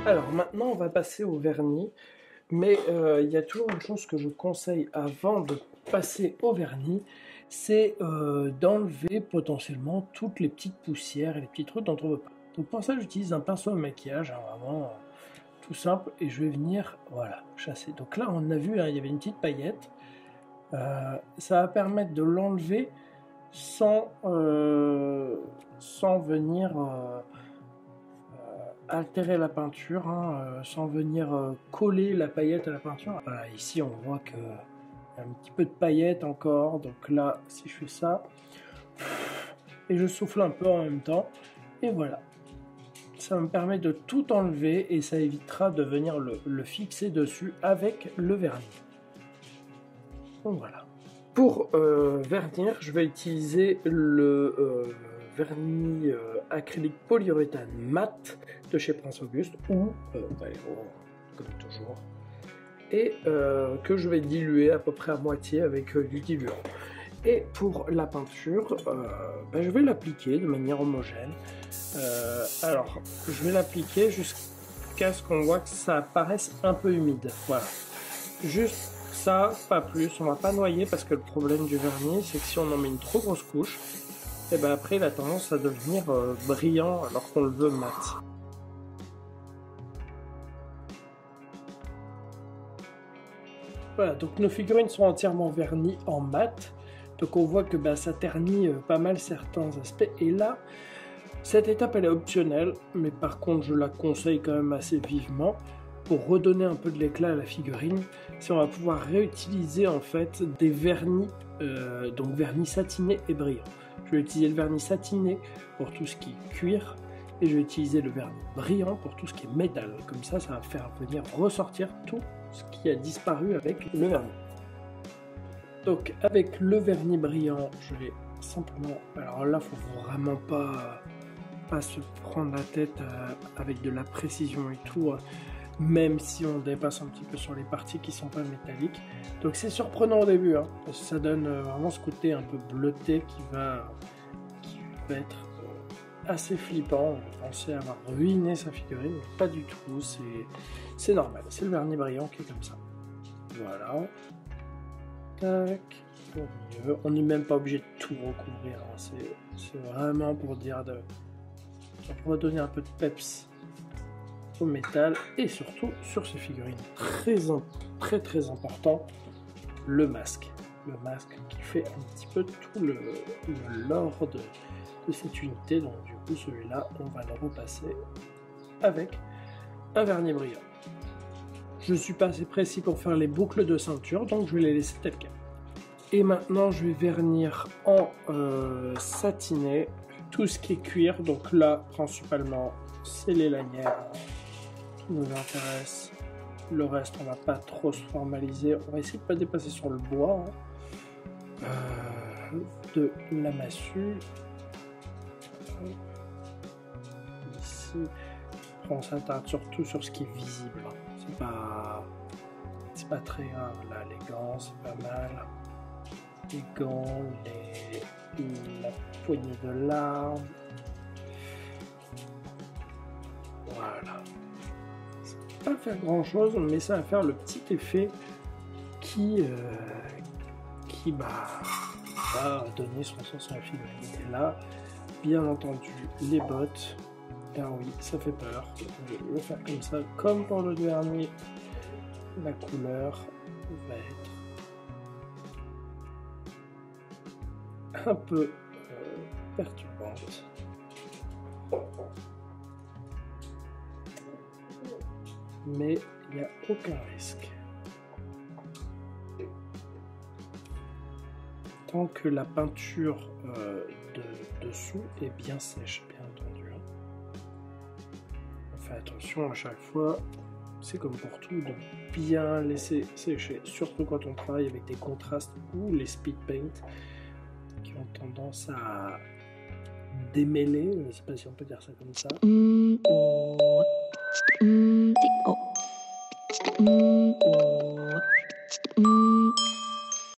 Alors maintenant, on va passer au vernis, mais il y a toujours une chose que je conseille avant de passer au vernis, c'est d'enlever potentiellement toutes les petites poussières et les petits trucs dont on veut pas. Donc pour ça, j'utilise un pinceau à maquillage, hein, vraiment tout simple, et je vais venir, voilà, chasser. Donc là, on a vu, hein, il y avait une petite paillette. Ça va permettre de l'enlever sans venir altérer la peinture, hein, sans venir coller la paillette à la peinture. Voilà, ici on voit que y a un petit peu de paillettes encore, donc là si je fais ça et je souffle un peu en même temps, et voilà, ça me permet de tout enlever et ça évitera de venir le fixer dessus avec le vernis. Donc voilà. Pour vernir, je vais utiliser le vernis acrylique polyuréthane mat de chez Prince Auguste ou comme toujours, et que je vais diluer à peu près à moitié avec du diluant. Et pour la peinture, je vais l'appliquer de manière homogène. Alors, je vais l'appliquer jusqu'à ce qu'on voit que ça paraisse un peu humide. Voilà, juste ça, pas plus. On va pas noyer parce que le problème du vernis, c'est que si on en met une trop grosse couche, et ben après il a tendance à devenir brillant alors qu'on le veut mat. Voilà, donc nos figurines sont entièrement vernies en mat. Donc on voit que ça ternit pas mal certains aspects. Et là, cette étape elle est optionnelle, mais par contre je la conseille quand même assez vivement. Pour redonner un peu de l'éclat à la figurine, si on va pouvoir réutiliser en fait des vernis, donc vernis satiné et brillant. Je vais utiliser le vernis satiné pour tout ce qui est cuir, et je vais utiliser le vernis brillant pour tout ce qui est métal. Comme ça, ça va faire venir ressortir tout ce qui a disparu avec le vernis. Donc avec le vernis brillant, je vais simplement, alors là faut vraiment pas se prendre la tête avec de la précision et tout, même si on dépasse un petit peu sur les parties qui sont pas métalliques. Donc c'est surprenant au début, hein, parce que ça donne vraiment ce côté un peu bleuté qui va être assez flippant. On pensait avoir ruiné sa figurine, mais pas du tout, c'est normal, c'est le vernis brillant qui est comme ça. Voilà. Tac, au milieu. On n'est même pas obligé de tout recouvrir, hein. C'est vraiment pour dire pour donner un peu de peps au métal, et surtout sur ces figurines très important, le masque qui fait un petit peu tout l'or de cette unité. Donc du coup celui-là on va le repasser avec un vernis brillant. Je suis pas assez précis pour faire les boucles de ceinture, donc je vais les laisser telles quelles. Et maintenant je vais vernir en satiné tout ce qui est cuir. Donc là principalement c'est les lanières qui nous intéressent. Le reste on va pas trop se formaliser, on va essayer de pas dépasser sur le bois, hein. De la massue ici. On s'attarde surtout sur ce qui est visible, c'est pas très grave. Là les gants c'est pas mal, les gants, la poignée de l'arme, voilà. Ça va pas faire grand chose, mais ça va faire le petit effet qui va donner son sens à la figurine. Et là bien entendu les bottes, car oui ça fait peur, je vais le faire comme ça, comme pour le dernier. La couleur va être un peu perturbante, mais il n'y a aucun risque tant que la peinture dessous est bien sèche, bien entendu. On fait attention à chaque fois, c'est comme pour tout, de bien laisser sécher, surtout quand on travaille avec des contrastes ou les speed paint qui ont tendance à démêler, je ne sais pas si on peut dire ça comme ça.